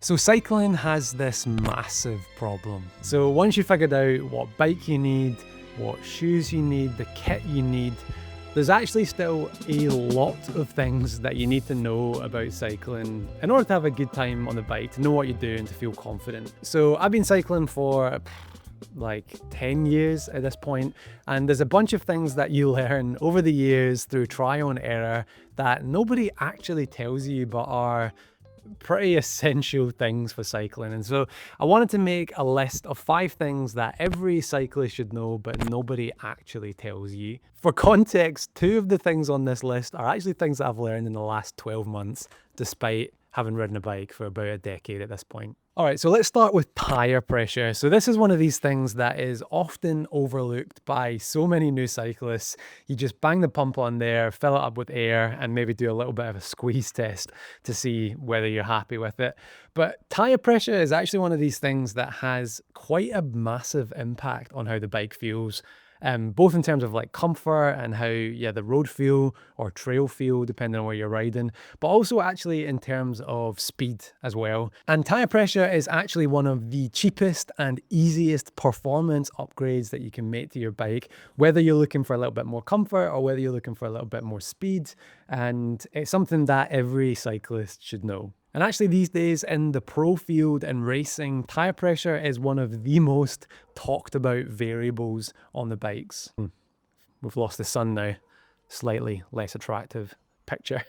So cycling has this massive problem. So once you figured out what bike you need, what shoes you need, the kit you need, there's actually still a lot of things that you need to know about cycling in order to have a good time on the bike, to know what you're doing, to feel confident. So I've been cycling for like 10 years at this point, and there's a bunch of things that you learn over the years through trial and error that nobody actually tells you but are pretty essential things for cycling. And so I wanted to make a list of 5 things that every cyclist should know but nobody actually tells you. For context, 2 of the things on this list are actually things that I've learned in the last 12 months despite having ridden a bike for about a decade at this point. All right, so let's start with tire pressure. So this is one of these things that is often overlooked by so many new cyclists. You just bang the pump on there, fill it up with air, and maybe do a little bit of a squeeze test to see whether you're happy with it. But tire pressure is actually one of these things that has quite a massive impact on how the bike feels. Both in terms of like comfort and how the road feel or trail feel depending on where you're riding, but also actually in terms of speed as well. And tire pressure is actually one of the cheapest and easiest performance upgrades that you can make to your bike, whether you're looking for a little bit more comfort or whether you're looking for a little bit more speed. And it's something that every cyclist should know. And actually these days in the pro field and racing, tire pressure is one of the most talked about variables on the bikes. We've lost the sun now, slightly less attractive picture.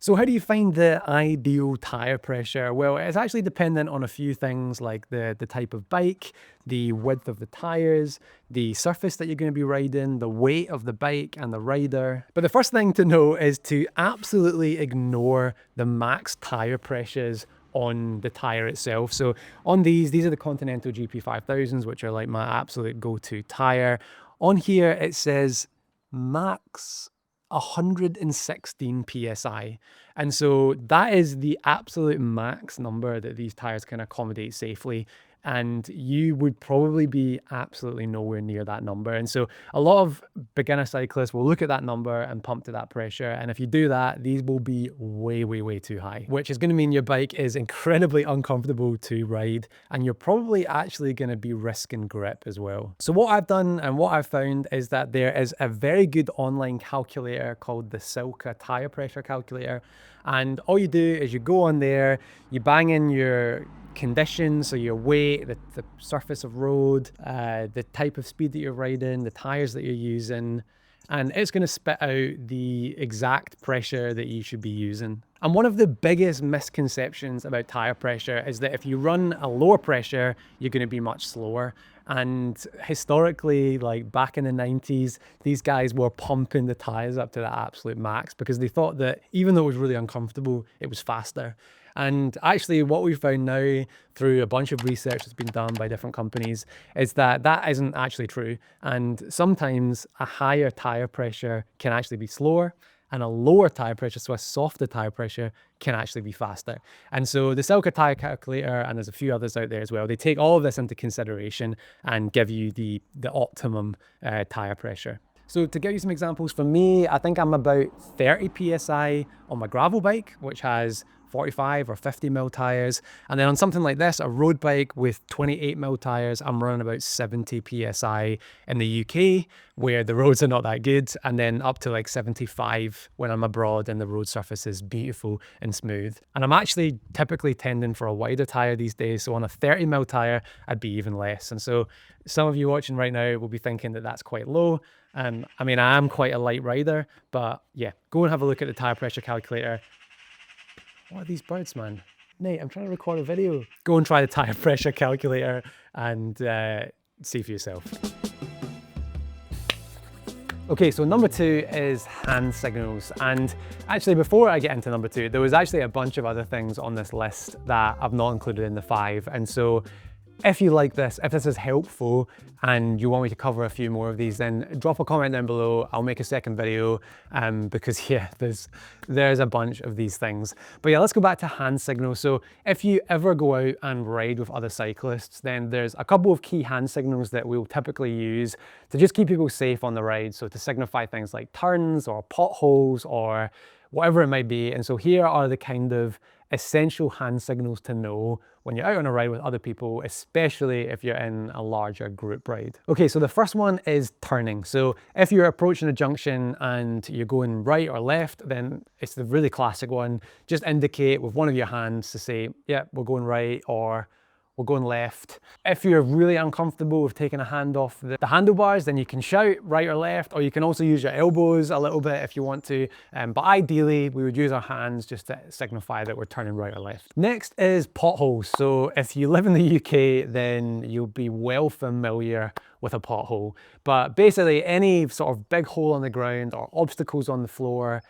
So how do you find the ideal tire pressure? Well, it's actually dependent on a few things like the type of bike, the width of the tires, the surface that you're going to be riding, the weight of the bike and the rider. But the first thing to know is to absolutely ignore the max tire pressures on the tire itself. So on these are the Continental GP 5000s, which are like my absolute go-to tire. On here it says max 116 psi, and so that is the absolute max number that these tires can accommodate safely, and you would probably be absolutely nowhere near that number. And so a lot of beginner cyclists will look at that number and pump to that pressure, and if you do that, these will be way too high, which is going to mean your bike is incredibly uncomfortable to ride, and you're probably actually going to be risking grip as well. So what I've done and what I've found is that there is a very good online calculator called the Silka tire pressure calculator, and all you do is you go on there, you bang in your conditions, so your weight, the surface of road, the type of speed that you're riding, the tires that you're using, and it's going to spit out the exact pressure that you should be using. And one of the biggest misconceptions about tire pressure is that if you run a lower pressure, you're going to be much slower. And historically, like back in the 90s, these guys were pumping the tires up to the absolute max because they thought that even though it was really uncomfortable, it was faster. And actually what we found now through a bunch of research that's been done by different companies is that that isn't actually true. And sometimes a higher tire pressure can actually be slower, and a lower tire pressure, so a softer tire pressure, can actually be faster. And so the Silka tire calculator, and there's a few others out there as well, they take all of this into consideration and give you the optimum tire pressure. So to give you some examples, for me, I think I'm about 30 psi on my gravel bike, which has 45 or 50 mil tires. And then on something like this, a road bike with 28 mil tires, I'm running about 70 psi in the UK, where the roads are not that good, and then up to like 75 when I'm abroad and the road surface is beautiful and smooth. And I'm actually typically tending for a wider tire these days, so on a 30 mil tire, I'd be even less. And so some of you watching right now will be thinking that that's quite low. And I mean, I am quite a light rider, but yeah, go and have a look at the tire pressure calculator. What are these birds, man? Nate, I'm trying to record a video. Go and try the tire pressure calculator and see for yourself. Okay, so number 2 is hand signals. And actually, before I get into number 2, there was actually a bunch of other things on this list that I've not included in the 5. And so if you like this, if this is helpful and you want me to cover a few more of these, then drop a comment down below. I'll make a second video because yeah, there's a bunch of these things. But yeah, let's go back to hand signals. So if you ever go out and ride with other cyclists, then there's a couple of key hand signals that we'll typically use to just keep people safe on the ride. So to signify things like turns or potholes or whatever it might be. And so here are the kind of essential hand signals to know when you're out on a ride with other people, especially if you're in a larger group ride. Okay, so the first one is turning. So if you're approaching a junction and you're going right or left, then it's the really classic one. Just indicate with one of your hands to say, yeah, we're going right, or we're going left. If you're really uncomfortable with taking a hand off the handlebars, then you can shout right or left, or you can also use your elbows a little bit if you want to. But ideally, we would use our hands just to signify that we're turning right or left. Next is potholes. So if you live in the UK, then you'll be well familiar with a pothole. But basically any sort of big hole on the ground or obstacles on the floor,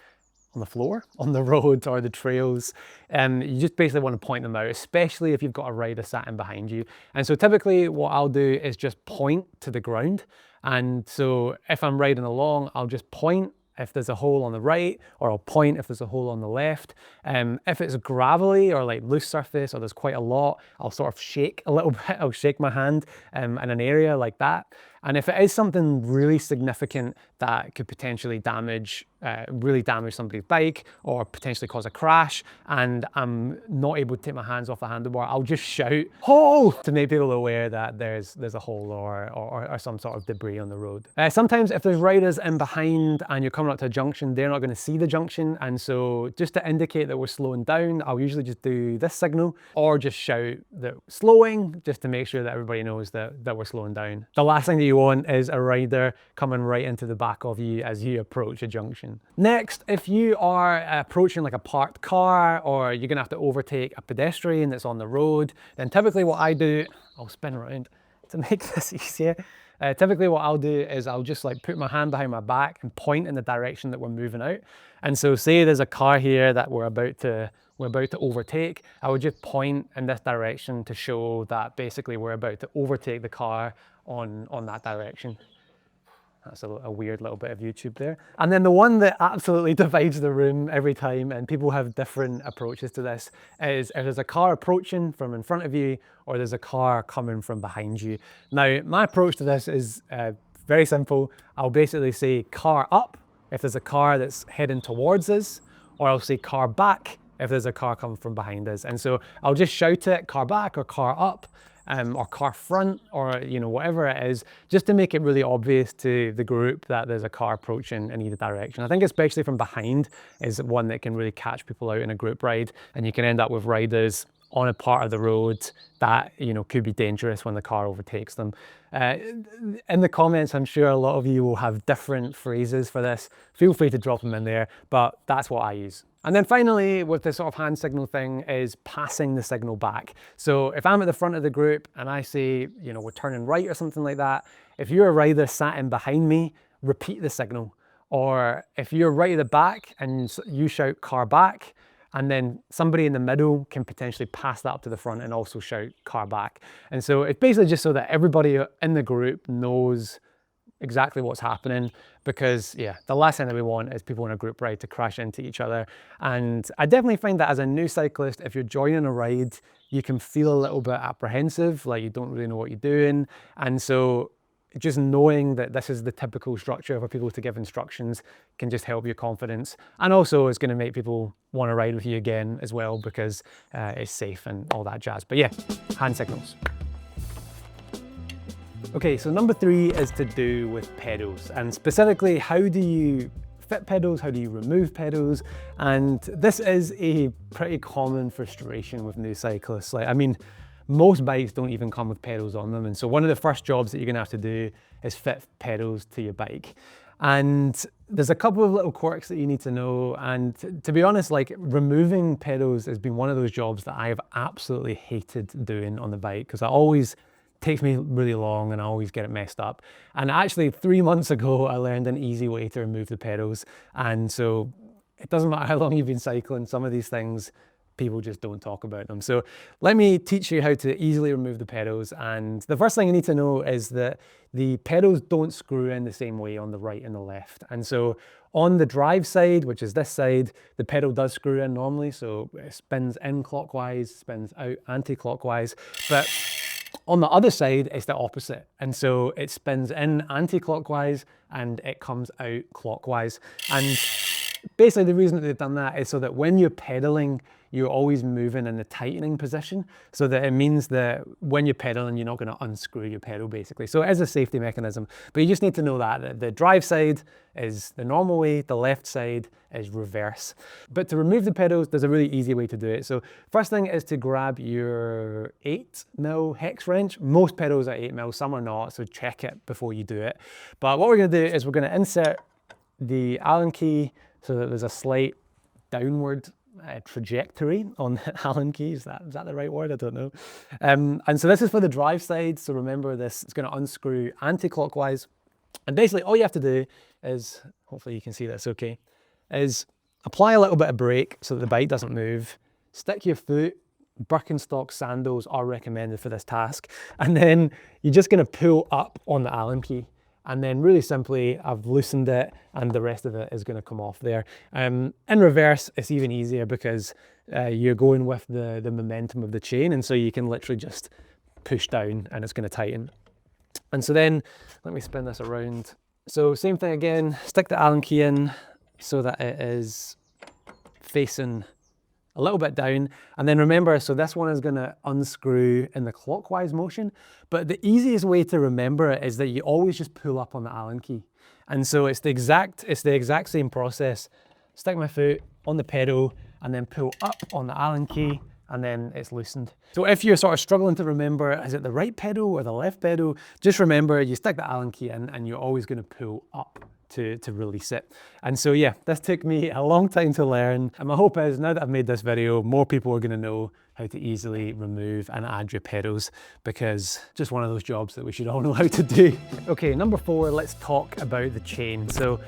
on the road or the trails, you just basically want to point them out, especially if you've got a rider sat in behind you. And so typically what I'll do is just point to the ground. And so if I'm riding along, I'll just point if there's a hole on the right, or I'll point if there's a hole on the left. If it's gravelly or like loose surface, or there's quite a lot, I'll sort of shake a little bit. I'll shake my hand in an area like that. And if it is something really significant that could potentially really damage somebody's bike or potentially cause a crash, and I'm not able to take my hands off the handlebar, I'll just shout, "Hole!" to make people aware that there's a hole or some sort of debris on the road. Sometimes if there's riders in behind and you're coming up to a junction, they're not going to see the junction. And so just to indicate that we're slowing down, I'll usually just do this signal or just shout that we're slowing, just to make sure that everybody knows that we're slowing down. The last thing that you want is a rider coming right into the back of you as you approach a junction. Next, if you are approaching like a parked car, or you're gonna have to overtake a pedestrian that's on the road, then typically what I do, I'll spin around to make this easier. Typically what I'll do is I'll just like put my hand behind my back and point in the direction that we're moving out. And so say there's a car here that we're about to overtake, I would just point in this direction to show that basically we're about to overtake the car on that direction. That's a weird little bit of YouTube there. And then the one that absolutely divides the room every time, and people have different approaches to this, is if there's a car approaching from in front of you, or there's a car coming from behind you. Now, my approach to this is very simple. I'll basically say car up if there's a car that's heading towards us, or I'll say car back if there's a car coming from behind us. And so I'll just shout it, car back or car up, or car front, or whatever it is, just to make it really obvious to the group that there's a car approaching in either direction. I think especially from behind is one that can really catch people out in a group ride, and you can end up with riders on a part of the road that could be dangerous when the car overtakes them. In the comments, I'm sure a lot of you will have different phrases for this. Feel free to drop them in there, but that's what I use. And then finally, with this sort of hand signal thing, is passing the signal back. So if I'm at the front of the group and I say, we're turning right or something like that, if you're a rider sat in behind me, repeat the signal. Or if you're right at the back and you shout car back, and then somebody in the middle can potentially pass that up to the front and also shout car back. And so it's basically just so that everybody in the group knows exactly what's happening, because the last thing that we want is people in a group ride to crash into each other. And I definitely find that as a new cyclist, if you're joining a ride, you can feel a little bit apprehensive, like you don't really know what you're doing. And so just knowing that this is the typical structure for people to give instructions can just help your confidence. And also it's going to make people want to ride with you again as well, because it's safe and all that jazz. But yeah, hand signals. Okay, so number 3 is to do with pedals, and specifically, how do you fit pedals? How do you remove pedals? And this is a pretty common frustration with new cyclists. Most bikes don't even come with pedals on them. And so one of the first jobs that you're gonna have to do is fit pedals to your bike. And there's a couple of little quirks that you need to know. And to be honest, removing pedals has been one of those jobs that I've absolutely hated doing on the bike, because it always takes me really long and I always get it messed up. And actually 3 months ago, I learned an easy way to remove the pedals. And so it doesn't matter how long you've been cycling, some of these things, people just don't talk about them. So let me teach you how to easily remove the pedals. And the first thing you need to know is that the pedals don't screw in the same way on the right and the left. And so on the drive side, which is this side, the pedal does screw in normally. So it spins in clockwise, spins out anti-clockwise. But on the other side, it's the opposite. And so it spins in anti-clockwise and it comes out clockwise. And basically the reason that they've done that is so that when you're pedaling, you're always moving in the tightening position, so that it means that when you're pedaling, you're not going to unscrew your pedal basically. So it is a safety mechanism, but you just need to know that the drive side is the normal way, the left side is reverse. But to remove the pedals, there's a really easy way to do it. So first thing is to grab your 8mm hex wrench. Most pedals are 8mm, some are not, so check it before you do it. But what we're going to do is we're going to insert the Allen key so that there's a slight downward trajectory on the Allen key. Is that the right word? I don't know. And so this is for the drive side. So remember this, it's going to unscrew anti-clockwise. And basically all you have to do is, hopefully you can see this okay, is apply a little bit of brake so that the bike doesn't move, stick your foot, Birkenstock sandals are recommended for this task, and then you're just going to pull up on the Allen key. And then really simply, I've loosened it and the rest of it is going to come off there. In reverse, it's even easier because you're going with the momentum of the chain, and so you can literally just push down and it's going to tighten. And so then, let me spin this around. So same thing again, stick the Allen key in so that it is facing a little bit down. And then remember, so this one is going to unscrew in the clockwise motion, but the easiest way to remember it is that you always just pull up on the Allen key. And so it's the exact same process. Stick my foot on the pedal and then pull up on the Allen key, and then it's loosened. So if you're sort of struggling to remember, is it the right pedal or the left pedal? Just remember, you stick the Allen key in and you're always going to pull up to release it. And so yeah, this took me a long time to learn. And my hope is now that I've made this video, more people are going to know how to easily remove and add your pedals, because just one of those jobs that we should all know how to do. Okay, number 4, let's talk about the chain. So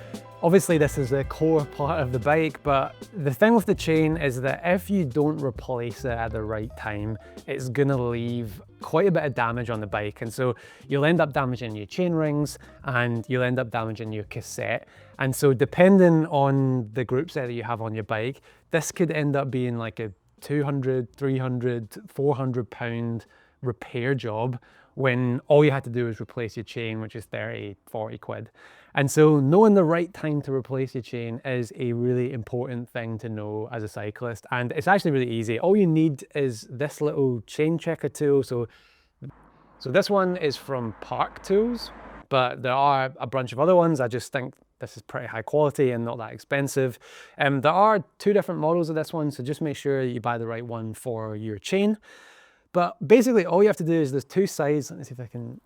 obviously this is the core part of the bike, but the thing with the chain is that if you don't replace it at the right time, it's gonna leave quite a bit of damage on the bike. And so you'll end up damaging your chain rings and you'll end up damaging your cassette. And so depending on the group set that you have on your bike, this could end up being like a 200, 300, 400 pound repair job when all you had to do is replace your chain, which is 30, 40 quid. And so knowing the right time to replace your chain is a really important thing to know as a cyclist. And it's actually really easy. All you need is this little chain checker tool. So this one is from Park Tools, but there are a bunch of other ones. I just think this is pretty high quality and not that expensive. There are 2 different models of this one, so just make sure you buy the right one for your chain. But basically all you have to do is there's 2 sides. Let me see if I can.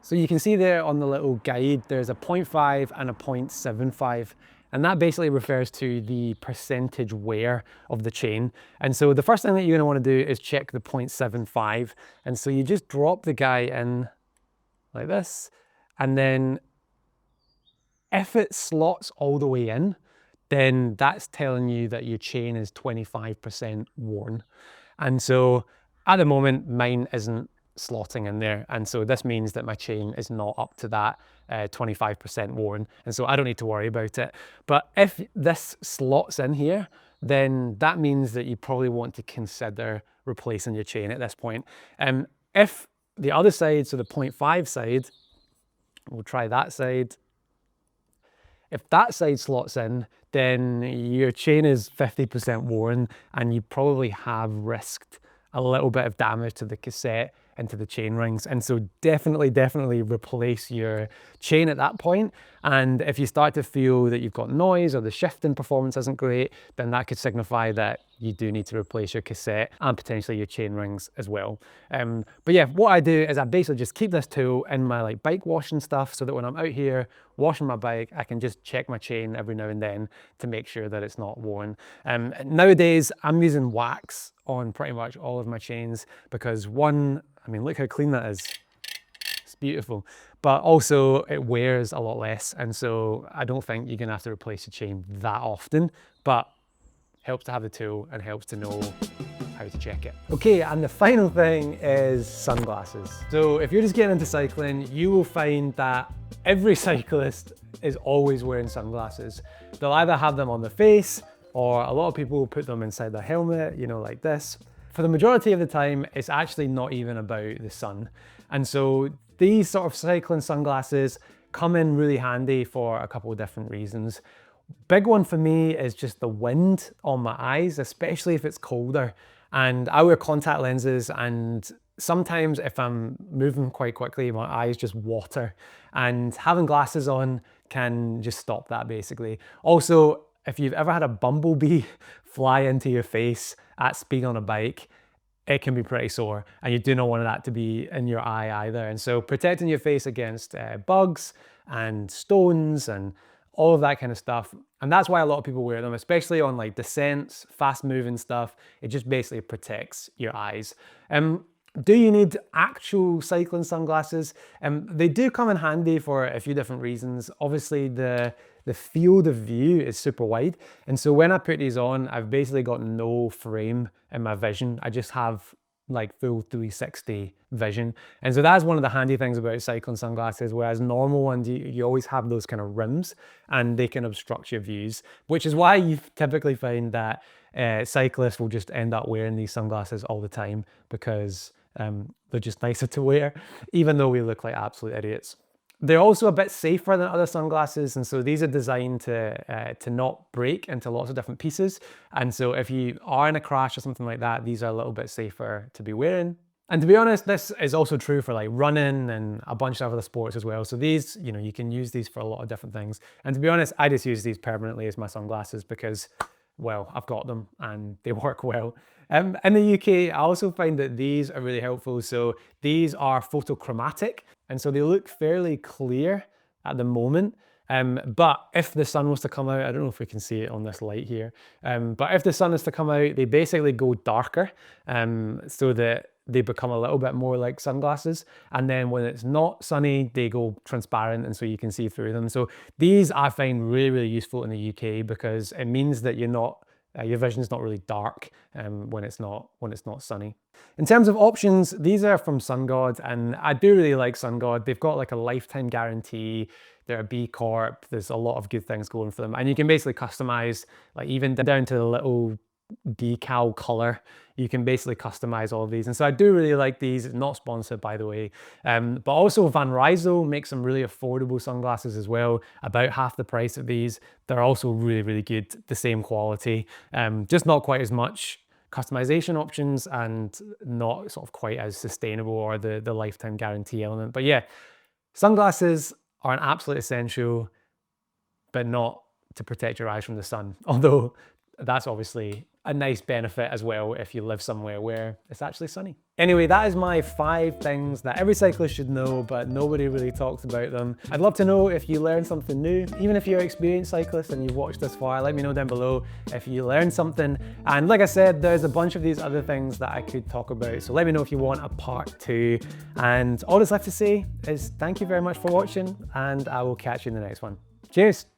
So you can see there on the little guide, there's a 0.5 and a 0.75. And that basically refers to the percentage wear of the chain. And so the first thing that you're gonna wanna do is check the 0.75. And so you just drop the guy in like this. And then if it slots all the way in, then that's telling you that your chain is 25% worn. And so at the moment, mine isn't slotting in there. And so this means that my chain is not up to that 25% worn. And so I don't need to worry about it. But if this slots in here, then that means that you probably want to consider replacing your chain at this point. If the other side, so the 0.5 side, we'll try that side. If that side slots in, then your chain is 50% worn and you probably have risked a little bit of damage to the cassette into the chain rings. And so definitely replace your chain at that point. And if you start to feel that you've got noise or the shifting performance isn't great, then that could signify that you do need to replace your cassette and potentially your chain rings as well. But yeah, what I do is I basically just keep this tool in my like bike washing stuff so that when I'm out here washing my bike, I can just check my chain every now and then to make sure that it's not worn. Nowadays, I'm using wax on pretty much all of my chains because one, I mean, look how clean that is. It's beautiful. But also it wears a lot less. And so I don't think you're gonna have to replace your chain that often, but helps to have the tool and helps to know how to check it. Okay, and the final thing is sunglasses. So if you're just getting into cycling, you will find that every cyclist is always wearing sunglasses. They'll either have them on their face or a lot of people will put them inside their helmet, you know, like this. For the majority of the time, it's actually not even about the sun. And so these sort of cycling sunglasses come in really handy for a couple of different reasons. Big one for me is just the wind on my eyes, especially if it's colder. And I wear contact lenses, and sometimes if I'm moving quite quickly, my eyes just water. And having glasses on can just stop that basically. Also, if you've ever had a bumblebee fly into your face at speed on a bike, it can be pretty sore, and you do not want that to be in your eye either. And so protecting your face against bugs and stones and all of that kind of stuff. And that's why a lot of people wear them, especially on like descents, fast moving stuff. It just basically protects your eyes. Do you need actual cycling sunglasses? They do come in handy for a few different reasons. Obviously, the field of view is super wide. And so when I put these on, I've basically got no frame in my vision. I just have like full 360 vision. And so that's one of the handy things about cycling sunglasses, whereas normal ones, you always have those kind of rims and they can obstruct your views, which is why you typically find that cyclists will just end up wearing these sunglasses all the time because they're just nicer to wear, even though we look like absolute idiots. They're also a bit safer than other sunglasses, and so these are designed to not break into lots of different pieces. And so if you are in a crash or something like that, these are a little bit safer to be wearing. And to be honest, this is also true for like running and a bunch of other sports as well. So these, you can use these for a lot of different things. And to be honest, I just use these permanently as my sunglasses because, well, I've got them and they work well. In the UK, I also find that these are really helpful. So these are photochromatic, and so they look fairly clear at the moment. But if the sun was to come out, I don't know if we can see it on this light here, but if the sun is to come out, they basically go darker so that they become a little bit more like sunglasses. And then when it's not sunny, they go transparent, and so you can see through them. So these I find really, really useful in the UK because it means that your vision's not really dark when it's not sunny. In terms of options, these are from SunGod, and I do really like SunGod. They've got like a lifetime guarantee. They're a B Corp. There's a lot of good things going for them, and you can basically customize, like even down to the little decal color. You can basically customize all of these, and so I do really like these. It's not sponsored, by the way, but also Van Rysel makes some really affordable sunglasses as well, about half the price of these. They're also really, really good, the same quality, just not quite as much customization options and not sort of quite as sustainable, or the lifetime guarantee element. But yeah, sunglasses are an absolute essential, but not to protect your eyes from the sun, although that's obviously a nice benefit as well if you live somewhere where it's actually sunny. Anyway, that is my 5 things that every cyclist should know, but nobody really talks about them. I'd love to know if you learned something new. Even if you're an experienced cyclist and you've watched this far, let me know down below if you learned something. And like I said, there's a bunch of these other things that I could talk about, so let me know if you want a part 2. And all that's left to say is thank you very much for watching, and I will catch you in the next one. Cheers!